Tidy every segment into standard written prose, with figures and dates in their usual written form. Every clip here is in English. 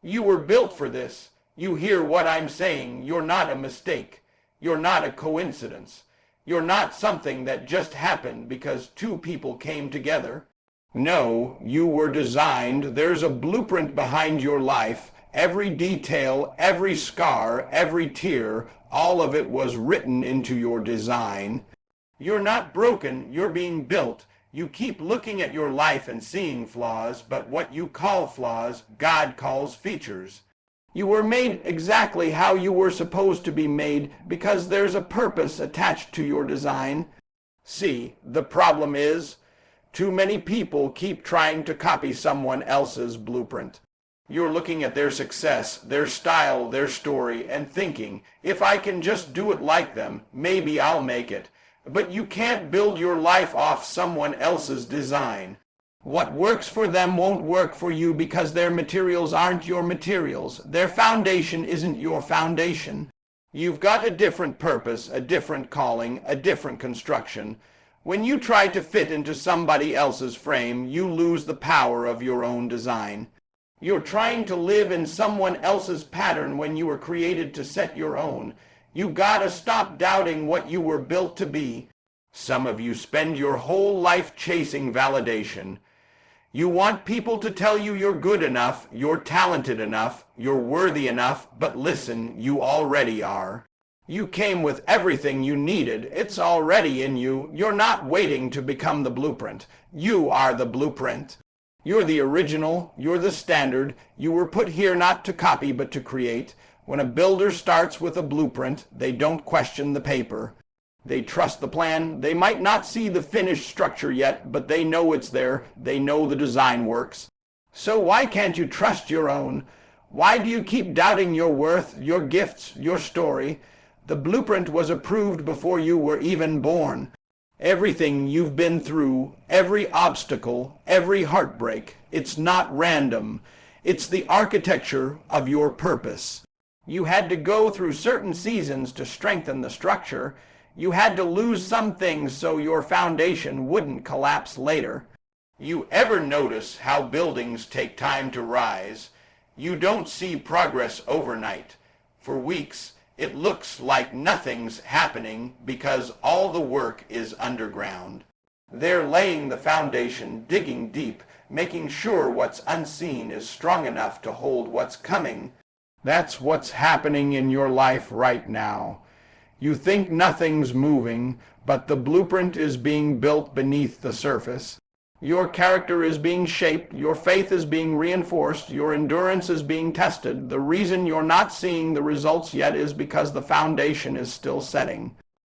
You were built for this. You hear what I'm saying. You're not a mistake. You're not a coincidence. You're not something that just happened because two people came together. No, you were designed. There's a blueprint behind your life. Every detail, every scar, every tear, all of it was written into your design. You're not broken. You're being built. You keep looking at your life and seeing flaws, but what you call flaws, God calls features. You were made exactly how you were supposed to be made because there's a purpose attached to your design. See, the problem is, too many people keep trying to copy someone else's blueprint. You're looking at their success, their style, their story, and thinking, if I can just do it like them, maybe I'll make it. But you can't build your life off someone else's design. What works for them won't work for you because their materials aren't your materials. Their foundation isn't your foundation. You've got a different purpose, a different calling, a different construction. When you try to fit into somebody else's frame, you lose the power of your own design. You're trying to live in someone else's pattern when you were created to set your own. You gotta stop doubting what you were built to be. Some of you spend your whole life chasing validation. You want people to tell you you're good enough, you're talented enough, you're worthy enough, but listen, you already are. You came with everything you needed. It's already in you. You're not waiting to become the blueprint. You are the blueprint. You're the original. You're the standard. You were put here not to copy, but to create. When a builder starts with a blueprint, they don't question the paper. They trust the plan. They might not see the finished structure yet, but they know it's there. They know the design works. So why can't you trust your own? Why do you keep doubting your worth, your gifts, your story? The blueprint was approved before you were even born. Everything you've been through, every obstacle, every heartbreak, it's not random. It's the architecture of your purpose. You had to go through certain seasons to strengthen the structure. You had to lose some things so your foundation wouldn't collapse later. You ever notice how buildings take time to rise? You don't see progress overnight. For weeks, it looks like nothing's happening because all the work is underground. They're laying the foundation, digging deep, making sure what's unseen is strong enough to hold what's coming. That's what's happening in your life right now. You think nothing's moving, but the blueprint is being built beneath the surface. Your character is being shaped, your faith is being reinforced, your endurance is being tested. The reason you're not seeing the results yet is because the foundation is still setting.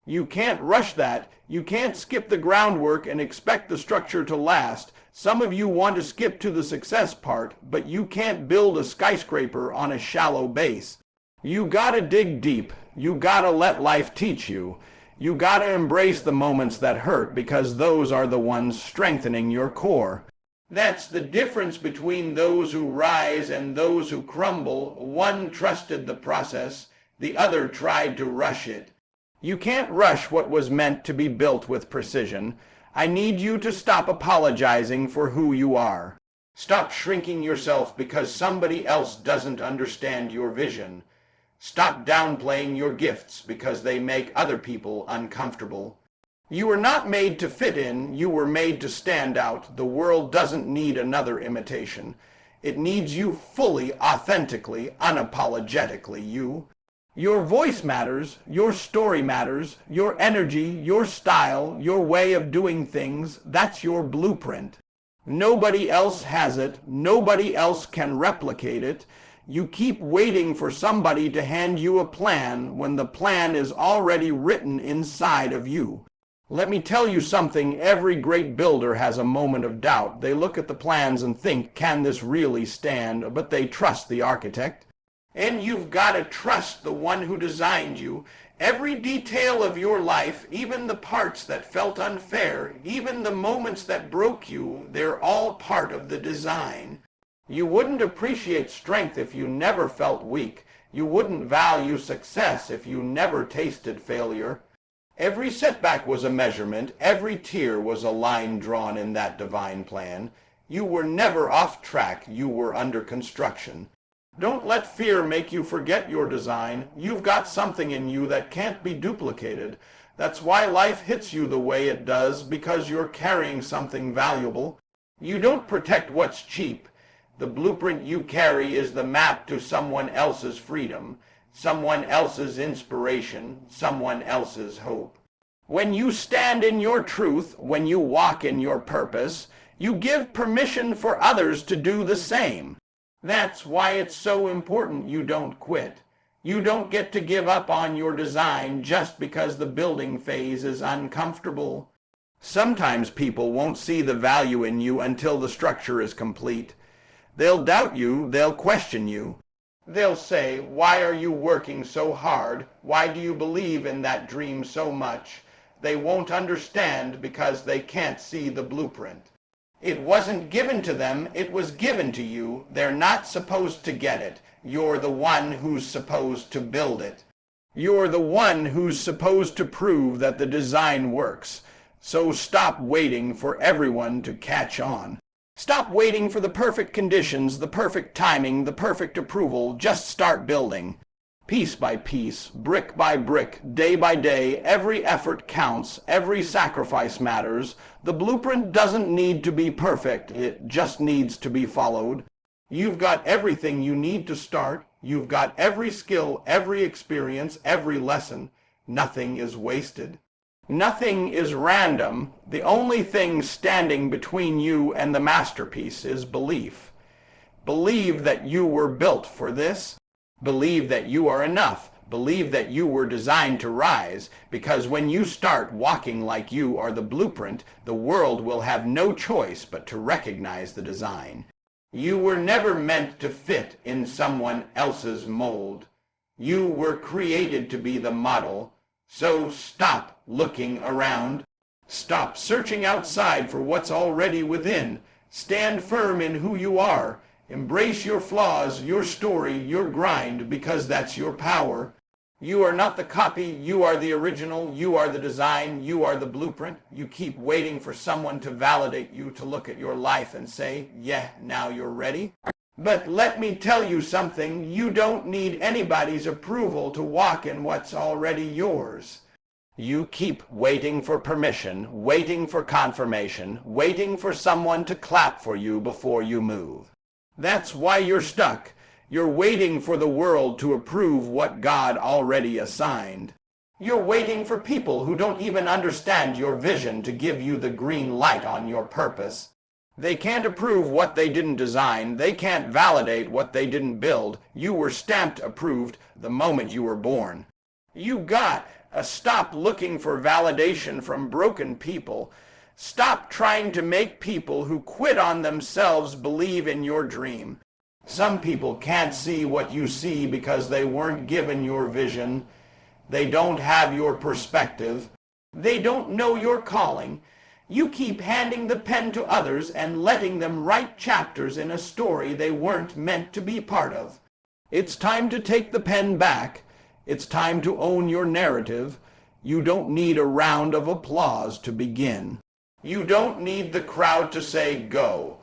You can't rush that. You can't skip the groundwork and expect the structure to last. Some of you want to skip to the success part, but you can't build a skyscraper on a shallow base. You gotta dig deep. You gotta let life teach you. You gotta embrace the moments that hurt because those are the ones strengthening your core. That's the difference between those who rise and those who crumble. One trusted the process, the other tried to rush it. You can't rush what was meant to be built with precision. I need you to stop apologizing for who you are. Stop shrinking yourself because somebody else doesn't understand your vision. Stop downplaying your gifts because they make other people uncomfortable. You were not made to fit in, you were made to stand out. The world doesn't need another imitation. It needs you fully, authentically, unapologetically you. Your voice matters, your story matters, your energy, your style, your way of doing things, that's your blueprint. Nobody else has it, nobody else can replicate it. You keep waiting for somebody to hand you a plan when the plan is already written inside of you. Let me tell you something, every great builder has a moment of doubt. They look at the plans and think, can this really stand? But they trust the architect. And you've got to trust the one who designed you. Every detail of your life, even the parts that felt unfair, even the moments that broke you, they're all part of the design. You wouldn't appreciate strength if you never felt weak. You wouldn't value success if you never tasted failure. Every setback was a measurement. Every tear was a line drawn in that divine plan. You were never off track. You were under construction. Don't let fear make you forget your design. You've got something in you that can't be duplicated. That's why life hits you the way it does, because you're carrying something valuable. You don't protect what's cheap. The blueprint you carry is the map to someone else's freedom, someone else's inspiration, someone else's hope. When you stand in your truth, when you walk in your purpose, you give permission for others to do the same. That's why it's so important you don't quit. You don't get to give up on your design just because the building phase is uncomfortable. Sometimes people won't see the value in you until the structure is complete. They'll doubt you, they'll question you. They'll say, "Why are you working so hard? Why do you believe in that dream so much?" They won't understand because they can't see the blueprint. It wasn't given to them, it was given to you. They're not supposed to get it. You're the one who's supposed to build it. You're the one who's supposed to prove that the design works. So stop waiting for everyone to catch on. Stop waiting for the perfect conditions, the perfect timing, the perfect approval. Just start building. Piece by piece, brick by brick, day by day, every effort counts, every sacrifice matters. The blueprint doesn't need to be perfect, it just needs to be followed. You've got everything you need to start. You've got every skill, every experience, every lesson. Nothing is wasted. Nothing is random. The only thing standing between you and the masterpiece is belief. Believe that you were built for this. Believe that you are enough. Believe that you were designed to rise, because when you start walking like you are the blueprint, the world will have no choice but to recognize the design. You were never meant to fit in someone else's mold. You were created to be the model. So stop looking around. Stop searching outside for what's already within. Stand firm in who you are. Embrace your flaws, your story, your grind, because that's your power. You are not the copy, you are the original, you are the design, you are the blueprint. You keep waiting for someone to validate you, to look at your life and say, "Yeah, now you're ready." But let me tell you something, you don't need anybody's approval to walk in what's already yours. You keep waiting for permission, waiting for confirmation, waiting for someone to clap for you before you move. That's why you're stuck. You're waiting for the world to approve what God already assigned. You're waiting for people who don't even understand your vision to give you the green light on your purpose. They can't approve what they didn't design. They can't validate what they didn't build. You were stamped approved the moment you were born. You got to stop looking for validation from broken people. Stop trying to make people who quit on themselves believe in your dream. Some people can't see what you see because they weren't given your vision. They don't have your perspective. They don't know your calling. You keep handing the pen to others and letting them write chapters in a story they weren't meant to be part of. It's time to take the pen back. It's time to own your narrative. You don't need a round of applause to begin. You don't need the crowd to say go.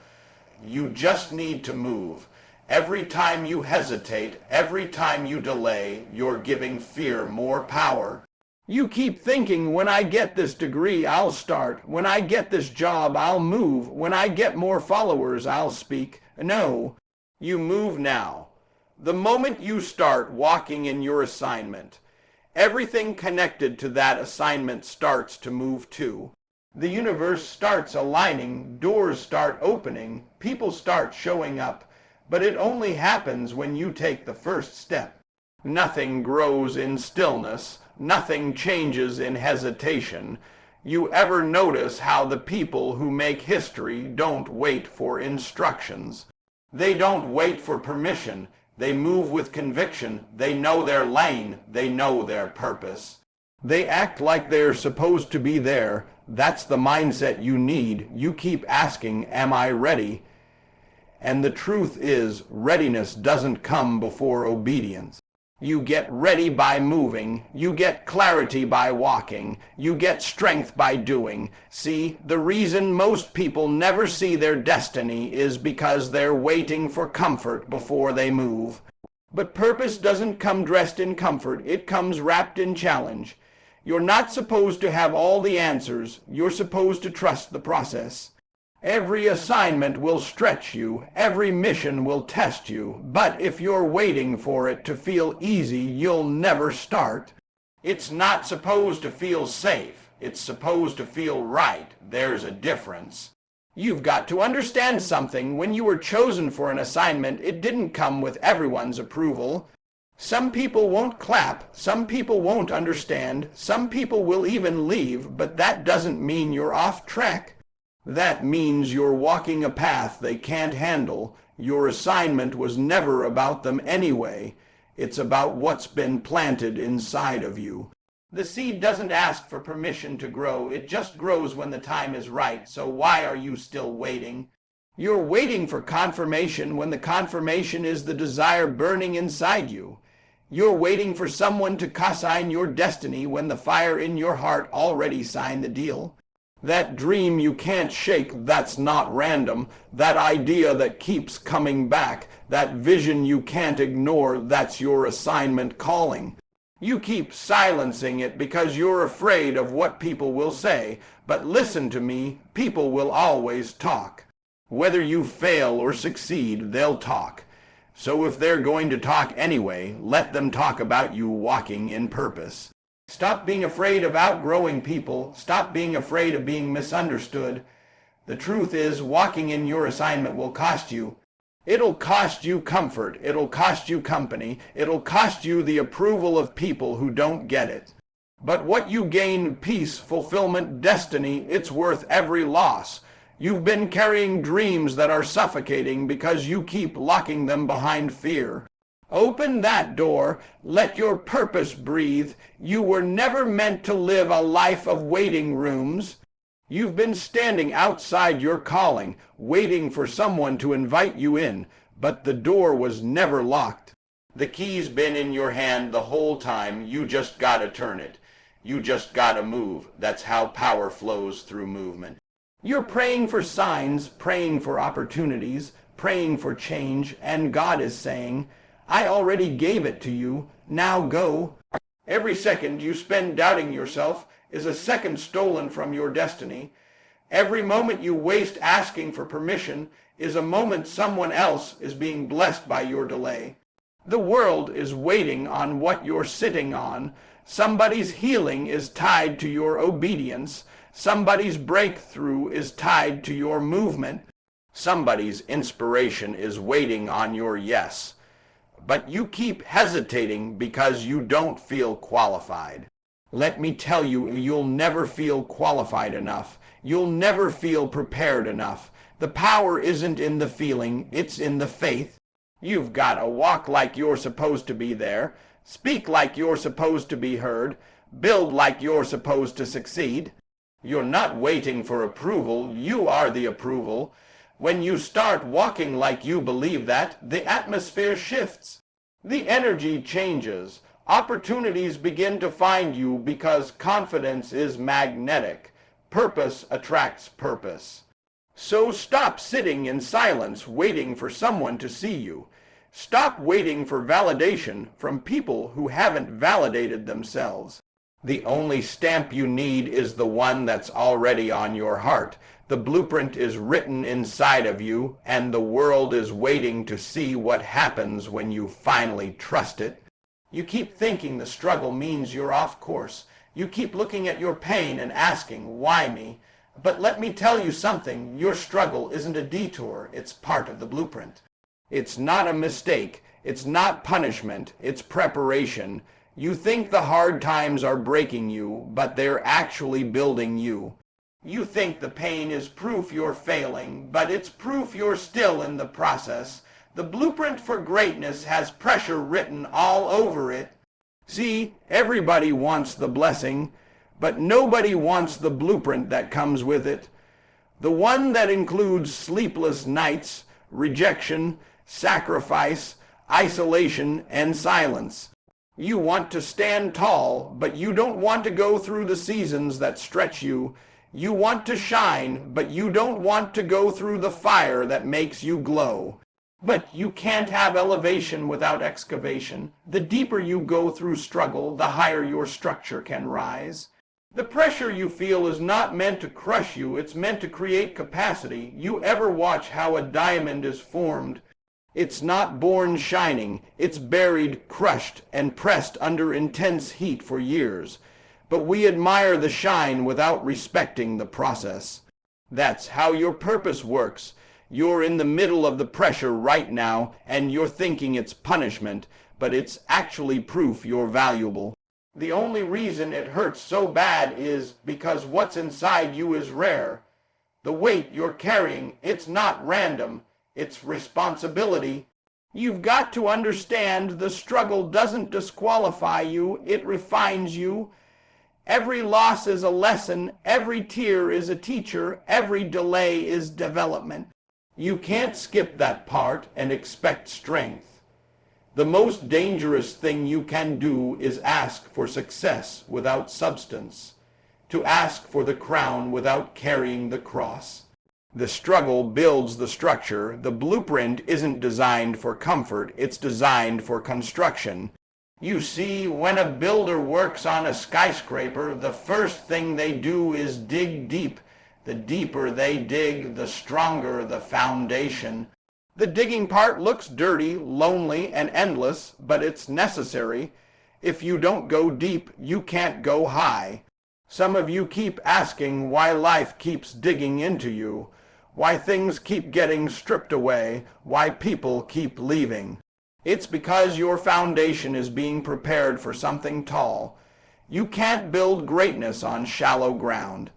You just need to move. Every time you hesitate, every time you delay, you're giving fear more power. You keep thinking, when I get this degree, I'll start. When I get this job, I'll move. When I get more followers, I'll speak. No, you move now. The moment you start walking in your assignment, everything connected to that assignment starts to move too. The universe starts aligning, doors start opening, people start showing up, but it only happens when you take the first step. Nothing grows in stillness, nothing changes in hesitation. You ever notice how the people who make history don't wait for instructions? They don't wait for permission, they move with conviction, they know their lane, they know their purpose. They act like they're supposed to be there. That's the mindset you need. You keep asking, am I ready? And the truth is, readiness doesn't come before obedience. You get ready by moving. You get clarity by walking. You get strength by doing. See, the reason most people never see their destiny is because they're waiting for comfort before they move. But purpose doesn't come dressed in comfort. It comes wrapped in challenge. You're not supposed to have all the answers. You're supposed to trust the process. Every assignment will stretch you. Every mission will test you. But if you're waiting for it to feel easy, you'll never start. It's not supposed to feel safe. It's supposed to feel right. There's a difference. You've got to understand something. When you were chosen for an assignment, it didn't come with everyone's approval. Some people won't clap. Some people won't understand. Some people will even leave. But that doesn't mean you're off track. That means you're walking a path they can't handle. Your assignment was never about them anyway. It's about what's been planted inside of you. The seed doesn't ask for permission to grow. It just grows when the time is right. So why are you still waiting? You're waiting for confirmation when the confirmation is the desire burning inside you. You're waiting for someone to co-sign your destiny when the fire in your heart already signed the deal. That dream you can't shake, that's not random. That idea that keeps coming back, that vision you can't ignore, that's your assignment calling. You keep silencing it because you're afraid of what people will say. But listen to me, people will always talk. Whether you fail or succeed, they'll talk. So if they're going to talk anyway, let them talk about you walking in purpose. Stop being afraid of outgrowing people. Stop being afraid of being misunderstood. The truth is, walking in your assignment will cost you. It'll cost you comfort. It'll cost you company. It'll cost you the approval of people who don't get it. But what you gain, peace, fulfillment, destiny, it's worth every loss. You've been carrying dreams that are suffocating because you keep locking them behind fear. Open that door. Let your purpose breathe. You were never meant to live a life of waiting rooms. You've been standing outside your calling, waiting for someone to invite you in, but the door was never locked. The key's been in your hand the whole time. You just gotta turn it. You just gotta move. That's how power flows through movement. You're praying for signs, praying for opportunities, praying for change, and God is saying, I already gave it to you. Now go. Every second you spend doubting yourself is a second stolen from your destiny. Every moment you waste asking for permission is a moment someone else is being blessed by your delay. The world is waiting on what you're sitting on. Somebody's healing is tied to your obedience. Somebody's breakthrough is tied to your movement. Somebody's inspiration is waiting on your yes. But you keep hesitating because you don't feel qualified. Let me tell you, you'll never feel qualified enough. You'll never feel prepared enough. The power isn't in the feeling, it's in the faith. You've got to walk like you're supposed to be there, speak like you're supposed to be heard, build like you're supposed to succeed. You're not waiting for approval, you are the approval. When you start walking like you believe that, the atmosphere shifts. The energy changes. Opportunities begin to find you because confidence is magnetic. Purpose attracts purpose. So stop sitting in silence waiting for someone to see you. Stop waiting for validation from people who haven't validated themselves. The only stamp you need is the one that's already on your heart. The blueprint is written inside of you, and the world is waiting to see what happens when you finally trust it. You keep thinking the struggle means you're off course. You keep looking at your pain and asking, why me? But let me tell you something, your struggle isn't a detour, it's part of the blueprint. It's not a mistake, it's not punishment, it's preparation. You think the hard times are breaking you, but they're actually building you. You think the pain is proof you're failing, but it's proof you're still in the process. The blueprint for greatness has pressure written all over it. See, everybody wants the blessing, but nobody wants the blueprint that comes with it. The one that includes sleepless nights, rejection, sacrifice, isolation, and silence. You want to stand tall, but you don't want to go through the seasons that stretch you. You want to shine, but you don't want to go through the fire that makes you glow. But you can't have elevation without excavation. The deeper you go through struggle, the higher your structure can rise. The pressure you feel is not meant to crush you, it's meant to create capacity. You ever watch how a diamond is formed? It's not born shining, it's buried, crushed, and pressed under intense heat for years. But we admire the shine without respecting the process. That's how your purpose works. You're in the middle of the pressure right now, and you're thinking it's punishment, but it's actually proof you're valuable. The only reason it hurts so bad is because what's inside you is rare. The weight you're carrying, it's not random, it's responsibility. You've got to understand the struggle doesn't disqualify you, it refines you. Every loss is a lesson, every tear is a teacher, every delay is development. You can't skip that part and expect strength. The most dangerous thing you can do is ask for success without substance, to ask for the crown without carrying the cross. The struggle builds the structure. The blueprint isn't designed for comfort, it's designed for construction. You see, when a builder works on a skyscraper, the first thing they do is dig deep. The deeper they dig, the stronger the foundation. The digging part looks dirty, lonely, and endless, but it's necessary. If you don't go deep, you can't go high. Some of you keep asking why life keeps digging into you, why things keep getting stripped away, why people keep leaving. It's because your foundation is being prepared for something tall. You can't build greatness on shallow ground.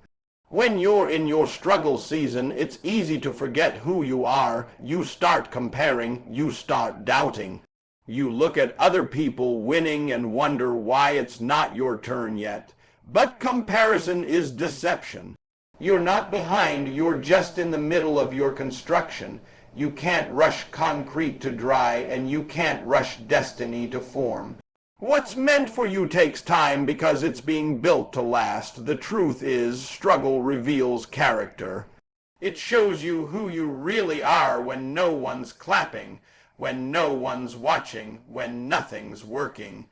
When you're in your struggle season, it's easy to forget who you are. You start comparing, you start doubting. You look at other people winning and wonder why it's not your turn yet. But comparison is deception. You're not behind, you're just in the middle of your construction. You can't rush concrete to dry, and you can't rush destiny to form. What's meant for you takes time because it's being built to last. The truth is, struggle reveals character. It shows you who you really are when no one's clapping, when no one's watching, when nothing's working.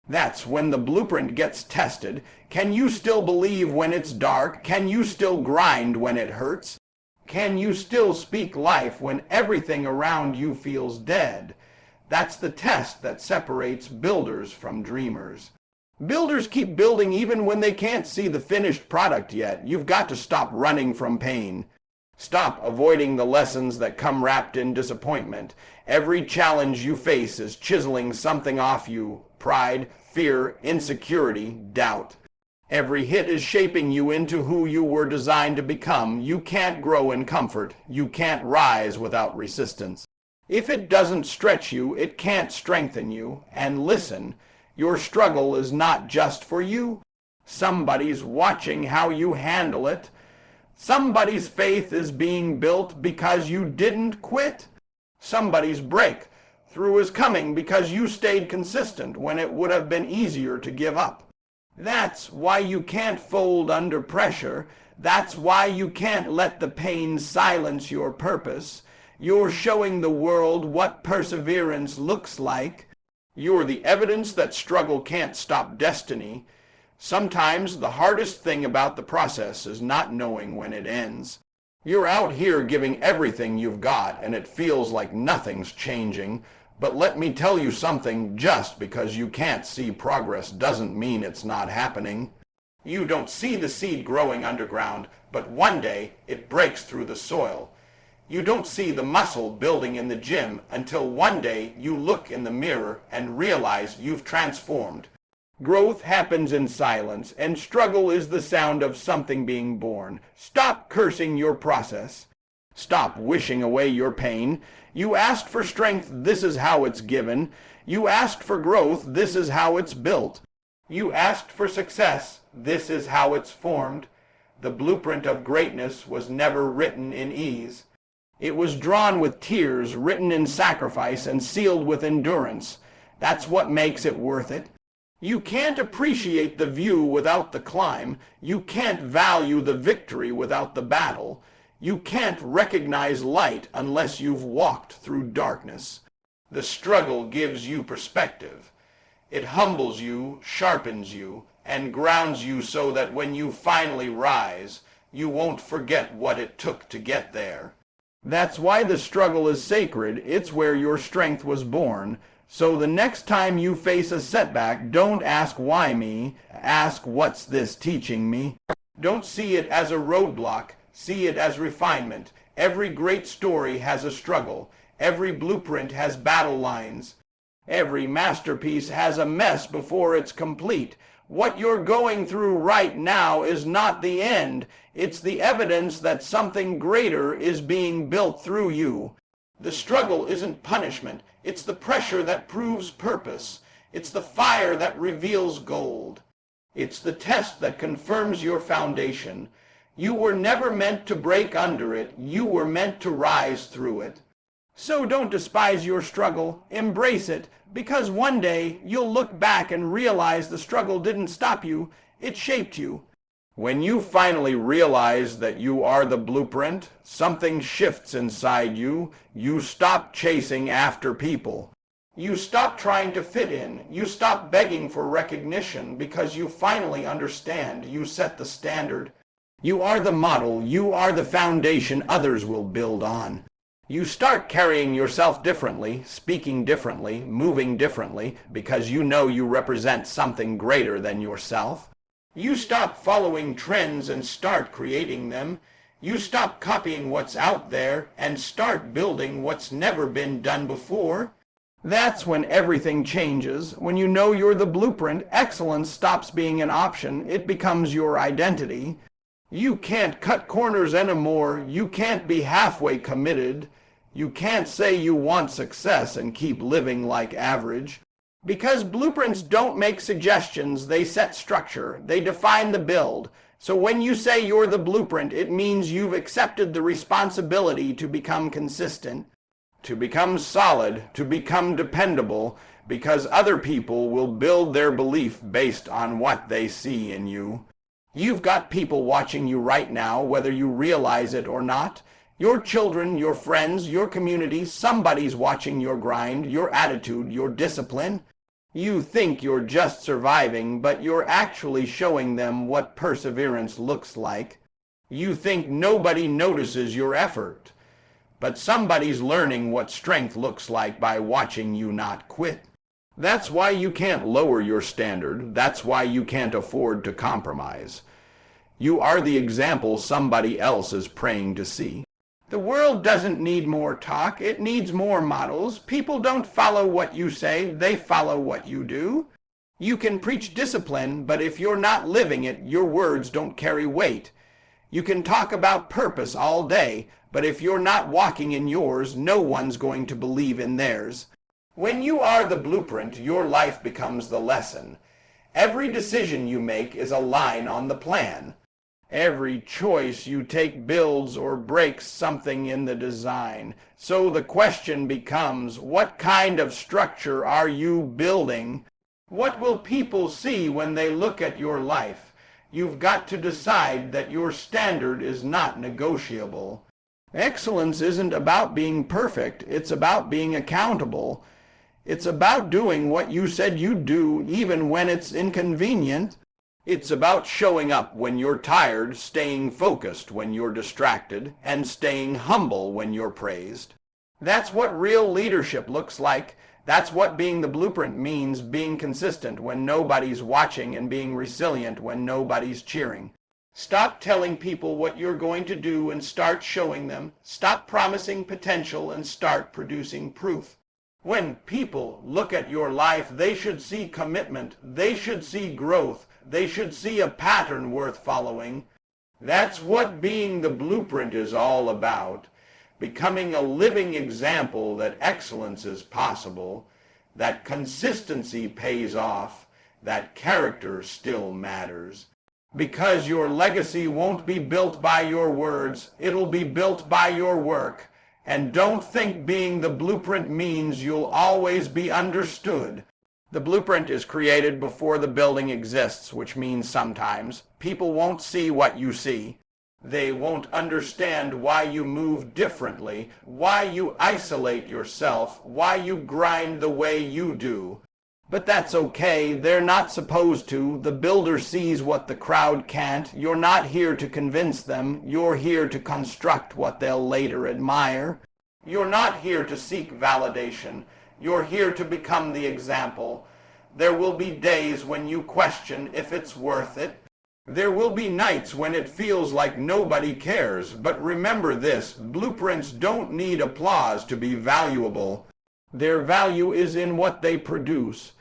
That's when the blueprint gets tested. Can you still believe when it's dark? Can you still grind when it hurts? Can you still speak life when everything around you feels dead? That's the test that separates builders from dreamers. Builders keep building even when they can't see the finished product yet. You've got to stop running from pain. Stop avoiding the lessons that come wrapped in disappointment. Every challenge you face is chiseling something off you. Pride, fear, insecurity, doubt. Every hit is shaping you into who you were designed to become. You can't grow in comfort. You can't rise without resistance. If it doesn't stretch you, it can't strengthen you. And listen, your struggle is not just for you. Somebody's watching how you handle it. Somebody's faith is being built because you didn't quit. Somebody's breakthrough is coming because you stayed consistent when it would have been easier to give up. That's why you can't fold under pressure. That's why you can't let the pain silence your purpose. You're showing the world what perseverance looks like. You're the evidence that struggle can't stop destiny. Sometimes the hardest thing about the process is not knowing when it ends. You're out here giving everything you've got, and it feels like nothing's changing. But let me tell you something, just because you can't see progress doesn't mean it's not happening. You don't see the seed growing underground, but one day it breaks through the soil. You don't see the muscle building in the gym until one day you look in the mirror and realize you've transformed. Growth happens in silence, and struggle is the sound of something being born. Stop cursing your process. Stop wishing away your pain. You asked for strength, this is how it's given. You asked for growth, this is how it's built. You asked for success, this is how it's formed. The blueprint of greatness was never written in ease. It was drawn with tears, written in sacrifice, and sealed with endurance. That's what makes it worth it. You can't appreciate the view without the climb. You can't value the victory without the battle. You can't recognize light unless you've walked through darkness. The struggle gives you perspective. It humbles you, sharpens you, and grounds you so that when you finally rise, you won't forget what it took to get there. That's why the struggle is sacred. It's where your strength was born. So the next time you face a setback, don't ask why me, ask what's this teaching me. Don't see it as a roadblock, see it as refinement. Every great story has a struggle. Every blueprint has battle lines. Every masterpiece has a mess before it's complete. What you're going through right now is not the end. It's the evidence that something greater is being built through you. The struggle isn't punishment. It's the pressure that proves purpose. It's the fire that reveals gold. It's the test that confirms your foundation. You were never meant to break under it. You were meant to rise through it. So don't despise your struggle. Embrace it, because one day you'll look back and realize the struggle didn't stop you. It shaped you. When you finally realize that you are the blueprint, something shifts inside you. You stop chasing after people. You stop trying to fit in. You stop begging for recognition because you finally understand. You set the standard. You are the model. You are the foundation others will build on. You start carrying yourself differently, speaking differently, moving differently, because you know you represent something greater than yourself. You stop following trends and start creating them. You stop copying what's out there and start building what's never been done before. That's when everything changes. When you know you're the blueprint, excellence stops being an option. It becomes your identity. You can't cut corners anymore. You can't be halfway committed. You can't say you want success and keep living like average. Because blueprints don't make suggestions, they set structure. They define the build. So when you say you're the blueprint, it means you've accepted the responsibility to become consistent, to become solid, to become dependable, because other people will build their belief based on what they see in you. You've got people watching you right now, whether you realize it or not. Your children, your friends, your community, somebody's watching your grind, your attitude, your discipline. You think you're just surviving, but you're actually showing them what perseverance looks like. You think nobody notices your effort, but somebody's learning what strength looks like by watching you not quit. That's why you can't lower your standard. That's why you can't afford to compromise. You are the example somebody else is praying to see. The world doesn't need more talk, it needs more models. People don't follow what you say, they follow what you do. You can preach discipline, but if you're not living it, your words don't carry weight. You can talk about purpose all day, but if you're not walking in yours, no one's going to believe in theirs. When you are the blueprint, your life becomes the lesson. Every decision you make is a line on the plan. Every choice you take builds or breaks something in the design. So the question becomes, what kind of structure are you building? What will people see when they look at your life? You've got to decide that your standard is not negotiable. Excellence isn't about being perfect. It's about being accountable. It's about doing what you said you'd do, even when it's inconvenient. It's about showing up when you're tired, staying focused when you're distracted, and staying humble when you're praised. That's what real leadership looks like. That's what being the blueprint means, being consistent when nobody's watching and being resilient when nobody's cheering. Stop telling people what you're going to do and start showing them. Stop promising potential and start producing proof. When people look at your life, they should see commitment. They should see growth. They should see a pattern worth following. That's what being the blueprint is all about. Becoming a living example that excellence is possible, that consistency pays off, that character still matters. Because your legacy won't be built by your words, it'll be built by your work. And don't think being the blueprint means you'll always be understood. The blueprint is created before the building exists, which means sometimes people won't see what you see. They won't understand why you move differently, why you isolate yourself, why you grind the way you do. But that's okay. They're not supposed to. The builder sees what the crowd can't. You're not here to convince them. You're here to construct what they'll later admire. You're not here to seek validation. You're here to become the example. There will be days when you question if it's worth it. There will be nights when it feels like nobody cares. But remember this, blueprints don't need applause to be valuable. Their value is in what they produce.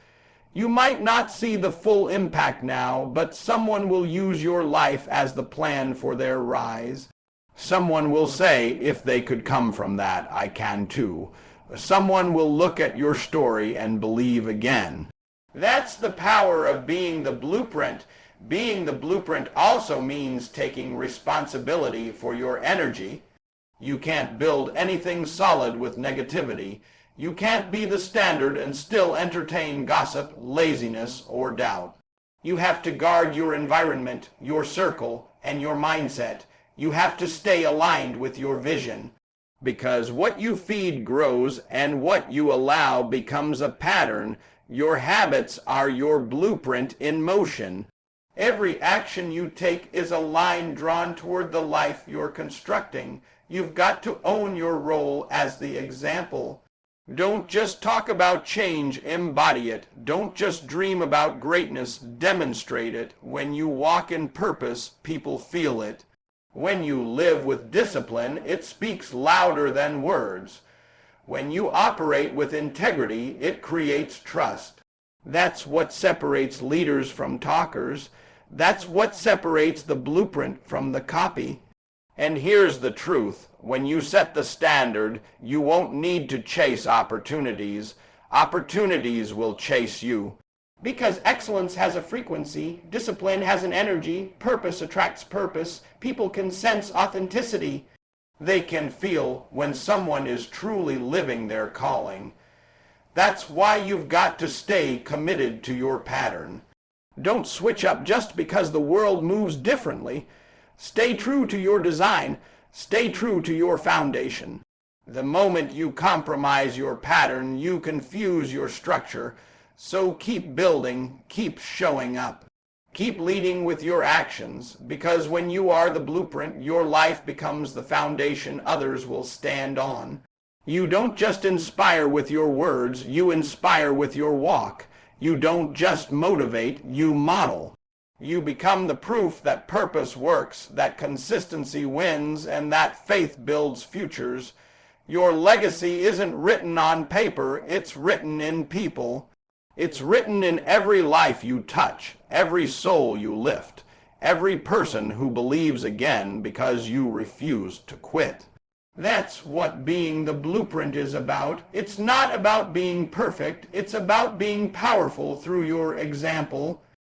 You might not see the full impact now, but someone will use your life as the plan for their rise. Someone will say, if they could come from that, I can too. Someone will look at your story and believe again. That's the power of being the blueprint. Being the blueprint also means taking responsibility for your energy. You can't build anything solid with negativity. You can't be the standard and still entertain gossip, laziness, or doubt. You have to guard your environment, your circle, and your mindset. You have to stay aligned with your vision. Because what you feed grows, and what you allow becomes a pattern. Your habits are your blueprint in motion. Every action you take is a line drawn toward the life you're constructing. You've got to own your role as the example. Don't just talk about change, embody it. Don't just dream about greatness, demonstrate it. When you walk in purpose, people feel it. When you live with discipline, it speaks louder than words. When you operate with integrity, it creates trust. That's what separates leaders from talkers. That's what separates the blueprint from the copy. And here's the truth. When you set the standard, you won't need to chase opportunities. Opportunities will chase you. Because excellence has a frequency, discipline has an energy, purpose attracts purpose, people can sense authenticity. They can feel when someone is truly living their calling. That's why you've got to stay committed to your pattern. Don't switch up just because the world moves differently. Stay true to your design. Stay true to your foundation. The moment you compromise your pattern, you confuse your structure. So keep building, keep showing up. Keep leading with your actions, because when you are the blueprint, your life becomes the foundation others will stand on. You don't just inspire with your words, you inspire with your walk. You don't just motivate, you model. You become the proof that purpose works, that consistency wins, and that faith builds futures. Your legacy isn't written on paper, it's written in people. It's written in every life you touch, every soul you lift, every person who believes again because you refuse to quit. That's what being the blueprint is about. It's not about being perfect, it's about being powerful through your example.